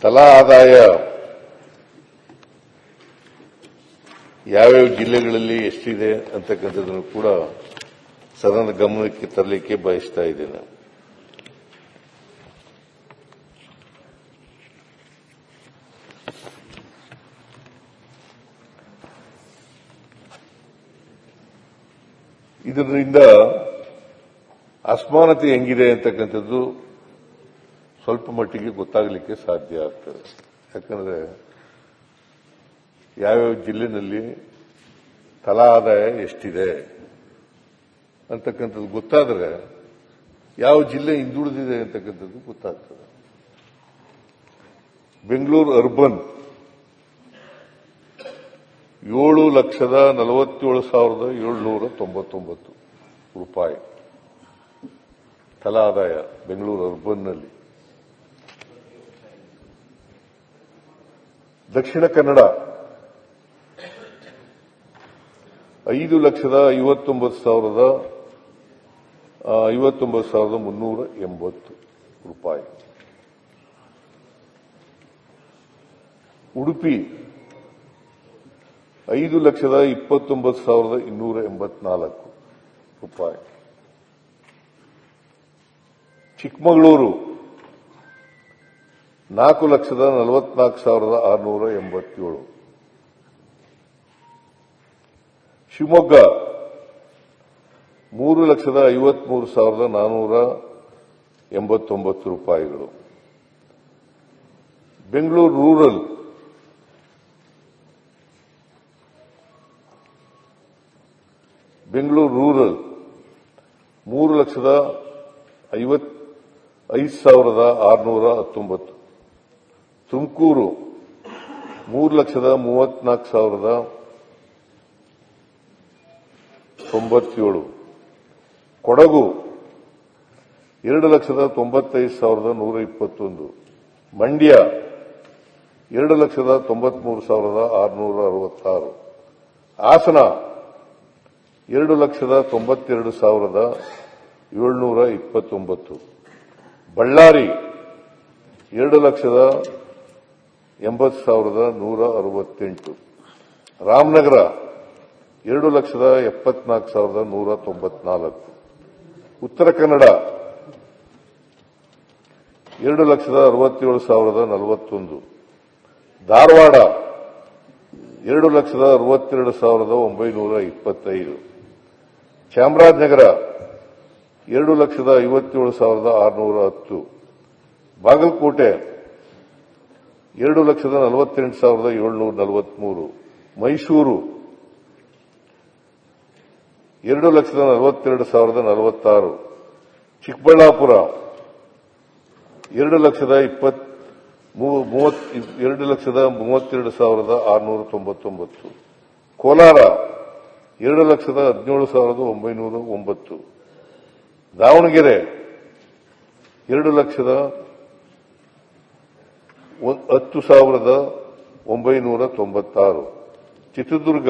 ತಲಾ ಆದಾಯ ಯಾವ್ಯಾವ ಜಿಲ್ಲೆಗಳಲ್ಲಿ ಎಷ್ಟಿದೆ ಅಂತಕ್ಕಂಥದ್ದನ್ನು ಕೂಡ ಸದನದ ಗಮನಕ್ಕೆ ತರಲಿಕ್ಕೆ ಬಯಸ್ತಾ ಇದ್ದೇನೆ. ಇದರಿಂದ ಅಸಮಾನತೆ ಹೆಂಗಿದೆ ಅಂತಕ್ಕಂಥದ್ದು ಸ್ವಲ್ಪ ಮಟ್ಟಿಗೆ ಗೊತ್ತಾಗಲಿಕ್ಕೆ ಸಾಧ್ಯ ಆಗ್ತದೆ. ಯಾಕಂದ್ರೆ ಯಾವ್ಯಾವ ಜಿಲ್ಲೆನಲ್ಲಿ ತಲಾ ಆದಾಯ ಎಷ್ಟಿದೆ ಅಂತಕ್ಕಂಥದ್ದು ಗೊತ್ತಾದರೆ ಯಾವ ಜಿಲ್ಲೆ ಹಿಂದುಳಿದಿದೆ ಅಂತಕ್ಕಂಥದ್ದು ಗೊತ್ತಾಗ್ತದೆ. ಬೆಂಗಳೂರು ಅರ್ಬನ್ 7,47,799 ರೂಪಾಯಿ ತಲಾ ಆದಾಯ ಬೆಂಗಳೂರು ಅರ್ಬನ್ನಲ್ಲಿ. ದಕ್ಷಿಣ ಕನ್ನಡ 5,59,380 ರೂಪಾಯಿ. ಉಡುಪಿ 5,29,284 ರೂಪಾಯಿ. ಚಿಕ್ಕಮಗಳೂರು 4,44,687. ಶಿವಮೊಗ್ಗ 3,53,489 ರೂಪಾಯಿಗಳು. ಬೆಂಗಳೂರು ರೂರಲ್ 3,55,619. ತುಮಕೂರು 3,34,97. ಕೊಡಗು 2,95,121. ಮಂಡ್ಯ 2,93,666. ಹಾಸನ 2,92,729. ಬಳ್ಳಾರಿ 2,80,168. ರಾಮನಗರ 2,74,194. ಉತ್ತರ ಕನ್ನಡ 2,67,041. ಧಾರವಾಡ 2,62,925. ಚಾಮರಾಜನಗರ 2,57,610. ಬಾಗಲಕೋಟೆ 2,48,743. ಮೈಸೂರು 2,42,046. ಚಿಕ್ಕಬಳ್ಳಾಪುರ 2,32,699. ಕೋಲಾರ 2,17,909. ದಾವಣಗೆರೆ 2,10,996. ಚಿತ್ರದುರ್ಗ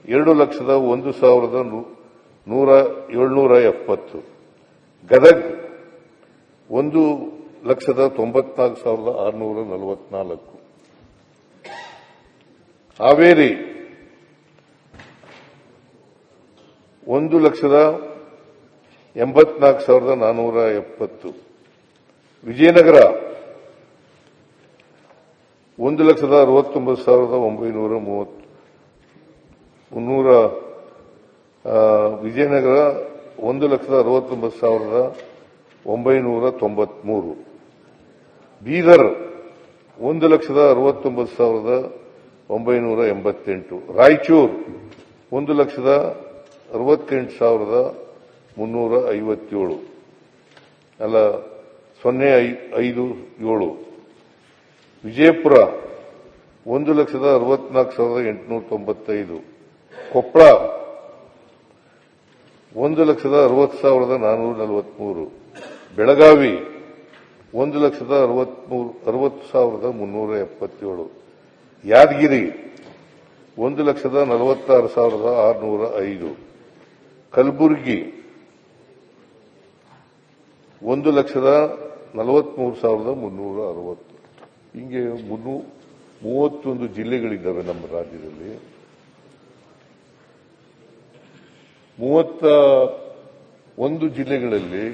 2,01,770. ಗದಗ್ 1,94,644. ಹಾವೇರಿ 1,84,470. ವಿಜಯನಗರ 1,69,930. ವಿಜಯನಗರ 1,69,993. ಬೀದರ್ 1,69,988. ರಾಯಚೂರು 1,68,357. ಅಲ್ಲ 057. ವಿಜಯಪುರ 1,64,895. ಕೊಪ್ಪಳ 1,60,443. ಬೆಳಗಾವಿ 1,60,377. ಯಾದಗಿರಿ 1,46,605. ಕಲಬುರಗಿ 1,43,360. ಹಿಂಗೆ 31 ಜಿಲ್ಲೆಗಳಿದ್ದಾವೆ ನಮ್ಮ ರಾಜ್ಯದಲ್ಲಿ. 31 ಜಿಲ್ಲೆಗಳಲ್ಲಿ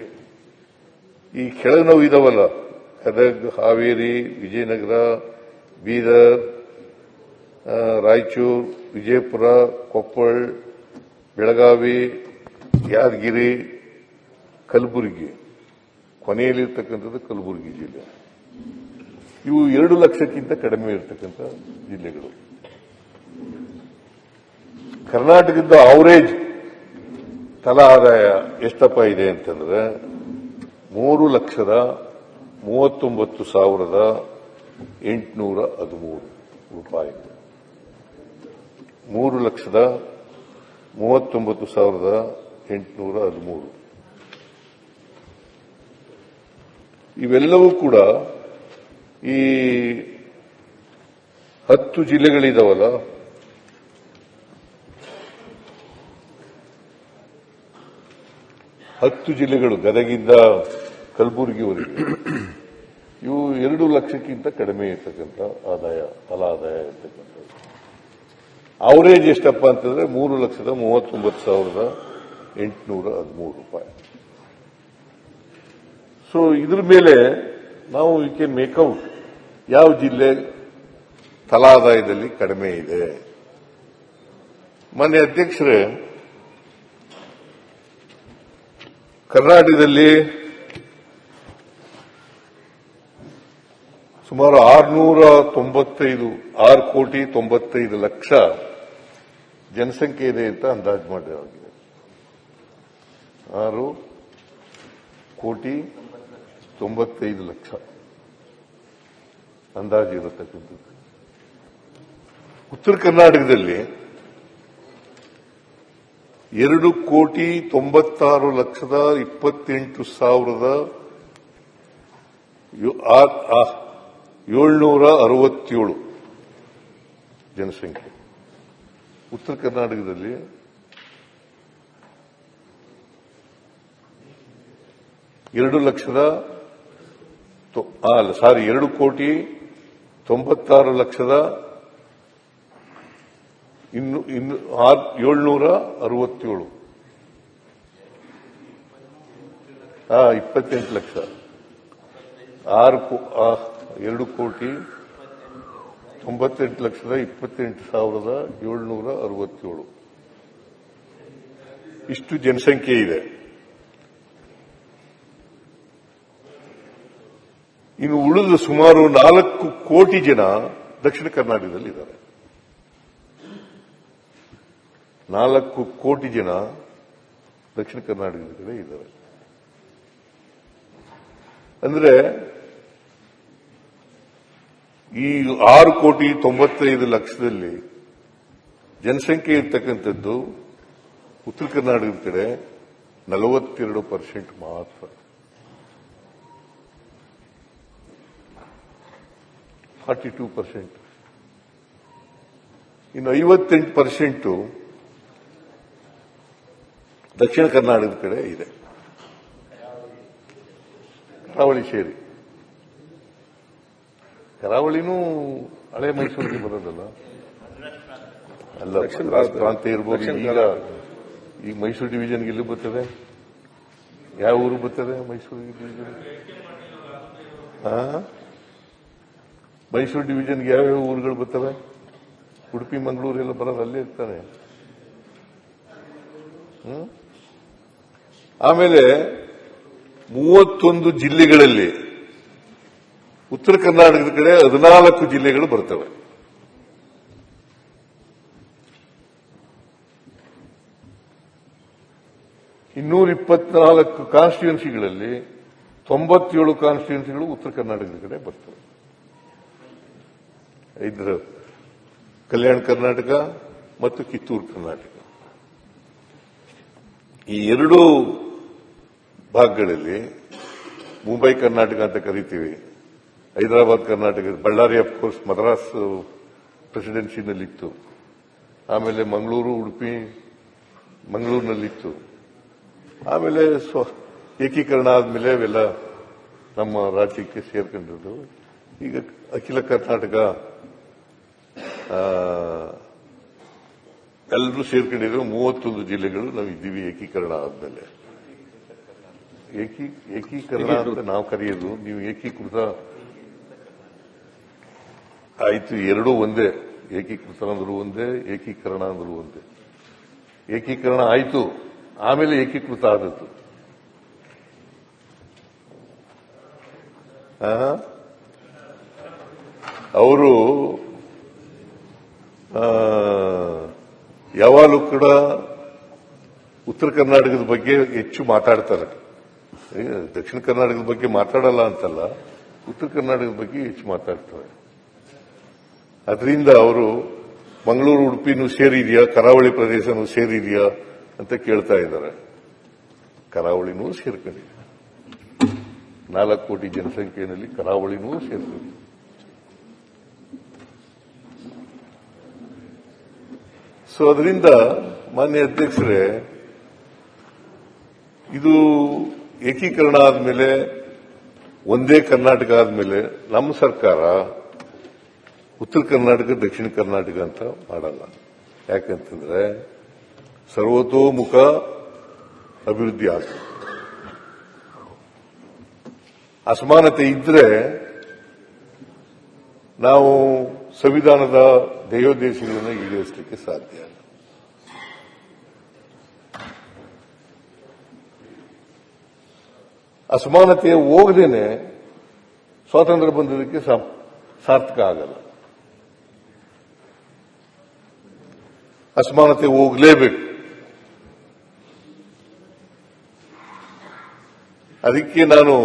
ಈ ಕೆಳನೋವು ಇದಾವಲ್ಲ, ಗದಗ, ಹಾವೇರಿ, ವಿಜಯನಗರ, ಬೀದರ್, ರಾಯಚೂರು, ವಿಜಯಪುರ, ಕೊಪ್ಪಳ, ಬೆಳಗಾವಿ, ಯಾದಗಿರಿ, ಕಲಬುರಗಿ, ಕೊನೆಯಲ್ಲಿರ್ತಕ್ಕಂಥದ್ದು ಕಲಬುರಗಿ ಜಿಲ್ಲೆ. ಇವು 2 ಲಕ್ಷಕ್ಕಿಂತ ಕಡಿಮೆ ಇರತಕ್ಕಂಥ ಜಿಲ್ಲೆಗಳು. ಕರ್ನಾಟಕದ ಅವರೇಜ್ ತಲಾ ಆದಾಯ ಎಷ್ಟಪ್ಪ ಇದೆ ಅಂತಂದ್ರೆ 3,39,813 ರೂಪಾಯಿ. 3,39,813. ಇವೆಲ್ಲವೂ ಕೂಡ ಈ 10 ಜಿಲ್ಲೆಗಳಿದಾವಲ್ಲ, ಜಿಲ್ಲೆಗಳು ಗದಗಿಂದ ಕಲಬುರಗಿವರೆಗೆ ಇವು 2 ಲಕ್ಷಕ್ಕಿಂತ ಕಡಿಮೆ ಇರ್ತಕ್ಕಂಥ ಆದಾಯ, ತಲಾ ಆದಾಯ ಇರ್ತಕ್ಕಂಥದ್ದು. ಅವರೇಜ್ ಎಷ್ಟಪ್ಪ ಅಂತಂದ್ರೆ 3,39,813 ರೂಪಾಯಿ. ಸೊ ಇದ್ರ ಮೇಲೆ ನಾವು ವಿ ಕ್ಯಾನ್ ಮೇಕ್ಔಟ್ ಯಾವ ಜಿಲ್ಲೆ ತಲಾ ಆದಾಯದಲ್ಲಿ ಕಡಿಮೆ ಇದೆ. ಮಾನ್ಯ ಅಧ್ಯಕ್ಷರೇ, ಕರ್ನಾಟಕದಲ್ಲಿ ಸುಮಾರು 6,95,00,000 ಜನಸಂಖ್ಯೆ ಇದೆ ಅಂತ ಅಂದಾಜು ಮಾಡಲಾಗಿದೆ. 6,95,00,000 ಅಂದಾಜು ಇರತಕ್ಕಂಥದ್ದು. ಉತ್ತರ ಕರ್ನಾಟಕದಲ್ಲಿ 2,96,767 ಜನಸಂಖ್ಯೆ. ಉತ್ತರ ಕರ್ನಾಟಕದಲ್ಲಿ 2,96,767 28 ಲಕ್ಷ. 2,98,28,767 ಇಷ್ಟು ಜನಸಂಖ್ಯೆ ಇದೆ. ಇನ್ನು ಉಳಿದ ಸುಮಾರು 4 ಕೋಟಿ ಜನ ದಕ್ಷಿಣ ಕರ್ನಾಟಕದಲ್ಲಿ ಇದ್ದಾರೆ. 4 ಕೋಟಿ ಜನ ದಕ್ಷಿಣ ಕರ್ನಾಟಕದ ಕಡೆ ಇದ್ದಾರೆ. ಅಂದ್ರೆ ಈ 6,95,00,000 ಜನಸಂಖ್ಯೆ ಇರ್ತಕ್ಕಂಥದ್ದು ಉತ್ತರ ಕರ್ನಾಟಕದ ಕಡೆ 42% ಮಾತ್ರ. 42%. ಇನ್ನು 58% ದಕ್ಷಿಣ ಕರ್ನಾಟಕದ ಕಡೆ ಇದೆ, ಕರಾವಳಿ ಸೇರಿ. ಕರಾವಳಿನೂ ಹಳೆ ಮೈಸೂರಿಗೆ ಬರೋದಲ್ಲ, ಅಲ್ಲ ಪ್ರಾಂತ ಇರ್ಬೋದು. ಈಗ ಮೈಸೂರು ಡಿವಿಷನ್ಗೆ ಎಲ್ಲಿ ಬರ್ತದೆ? ಯಾವ ಊರು ಬರ್ತದೆ ಮೈಸೂರು ಡಿವಿಷನ್? ಮೈಸೂರು ಡಿವಿಷನ್ಗೆ ಯಾವ್ಯಾವ ಊರುಗಳು ಬರ್ತವೆ? ಉಡುಪಿ, ಮಂಗಳೂರು ಎಲ್ಲ ಬರೋದು ಅಲ್ಲೇ ಇರ್ತಾನೆ. ಆಮೇಲೆ 31 ಜಿಲ್ಲೆಗಳಲ್ಲಿ ಉತ್ತರ ಕರ್ನಾಟಕದ ಕಡೆ 14 ಜಿಲ್ಲೆಗಳು ಬರ್ತವೆ. ಇನ್ನೂರ ಕಾನ್ಸ್ಟಿಟ್ಯೂನ್ಸಿಗಳಲ್ಲಿ 97 ಕಾನ್ಸ್ಟಿಟ್ಯೂನ್ಸಿಗಳು ಉತ್ತರ ಕರ್ನಾಟಕದ ಕಡೆ ಬರ್ತವೆ. ಇದರ ಕಲ್ಯಾಣ ಕರ್ನಾಟಕ ಮತ್ತು ಕಿತ್ತೂರು ಕರ್ನಾಟಕ, ಈ 2 ಭಾಗಗಳಲ್ಲಿ ಮುಂಬೈ ಕರ್ನಾಟಕ ಅಂತ ಕರಿತೀವಿ, ಹೈದರಾಬಾದ್ ಕರ್ನಾಟಕ, ಬಳ್ಳಾರಿ ಅಫ್ಕೋರ್ಸ್ ಮದ್ರಾಸ್ ಪ್ರೆಸಿಡೆನ್ಸಿನಲ್ಲಿತ್ತು, ಆಮೇಲೆ ಮಂಗಳೂರು, ಉಡುಪಿ ಮಂಗಳೂರಿನಲ್ಲಿತ್ತು. ಆಮೇಲೆ ಏಕೀಕರಣ ಆದ್ಮೇಲೆ ಅವೆಲ್ಲ ನಮ್ಮ ರಾಜ್ಯಕ್ಕೆ ಸೇರ್ಕೊಂಡಿದ್ದು. ಈಗ ಅಖಿಲ ಕರ್ನಾಟಕ ಎಲ್ಲರೂ ಸೇರ್ಕೊಂಡಿರೋ 31 ಜಿಲ್ಲೆಗಳು ನಾವು ಇದ್ದೀವಿ ಏಕೀಕರಣ ಆದ್ಮೇಲೆ. ಏಕೀಕರಣ ಅಂತ ನಾವು ಕರೆಯೋದು, ನೀವು ಏಕೀಕೃತ ಆಯ್ತು, ಎರಡೂ ಒಂದೇ. ಏಕೀಕೃತ ಅಂದ್ರೂ ಒಂದೇ, ಏಕೀಕರಣ ಅಂದ್ರೂ ಒಂದೇ. ಏಕೀಕರಣ ಆಯ್ತು, ಆಮೇಲೆ ಏಕೀಕೃತ ಆದದ್ದು. ಅವರು ಯಾವಾಗಲೂ ಕೂಡ ಉತ್ತರ ಕರ್ನಾಟಕದ ಬಗ್ಗೆ ಹೆಚ್ಚು ಮಾತಾಡ್ತಾರೆ. ದಕ್ಷಿಣ ಕರ್ನಾಟಕದ ಬಗ್ಗೆ ಮಾತಾಡಲ್ಲ ಅಂತಲ್ಲ, ಉತ್ತರ ಕರ್ನಾಟಕದ ಬಗ್ಗೆ ಹೆಚ್ಚು ಮಾತಾಡ್ತಾರೆ. ಅದರಿಂದ ಅವರು ಮಂಗಳೂರು ಉಡುಪಿನೂ ಸೇರಿದೆಯಾ, ಕರಾವಳಿ ಪ್ರದೇಶನೂ ಸೇರಿದೆಯಾ ಅಂತ ಕೇಳ್ತಾ ಇದ್ದಾರೆ. ಕರಾವಳಿನೂ ಸೇರ್ಕೊಂಡಿದೆ. 4 ಕೋಟಿ ಜನಸಂಖ್ಯೆಯಲ್ಲಿ ಕರಾವಳಿನೂ ಸೇರ್ಕೊಂಡಿದೆ. ಸೊ ಅದರಿಂದ ಮಾನ್ಯ ಅಧ್ಯಕ್ಷರೇ, ಇದು ಏಕೀಕರಣ ಆದ್ಮೇಲೆ, ಒಂದೇ ಕರ್ನಾಟಕ ಆದ್ಮೇಲೆ ನಮ್ಮ ಸರ್ಕಾರ ಉತ್ತರ ಕರ್ನಾಟಕ ದಕ್ಷಿಣ ಕರ್ನಾಟಕ ಅಂತ ಮಾಡಲ್ಲ. ಯಾಕಂತಂದ್ರೆ ಸರ್ವತೋಮುಖ ಅಭಿವೃದ್ಧಿ ಆಗ್ತದೆ. ಅಸಮಾನತೆ ಇದ್ರೆ ನಾವು ಸಂವಿಧಾನದ ಧ್ಯೇಯೋದ್ದೇಶಗಳನ್ನು ಈಡೇರಿಸಲಿಕ್ಕೆ ಸಾಧ್ಯ. ಅಸಮಾನತೆ ಹೋಗದೇನೆ ಸ್ವಾತಂತ್ರ್ಯ ಬಂದದಕ್ಕೆ ಸಾರ್ಥಕ ಆಗಲ್ಲ. ಅಸಮಾನತೆ ಹೋಗಲೇಬೇಕು. ಅದಕ್ಕೆ ನಾನು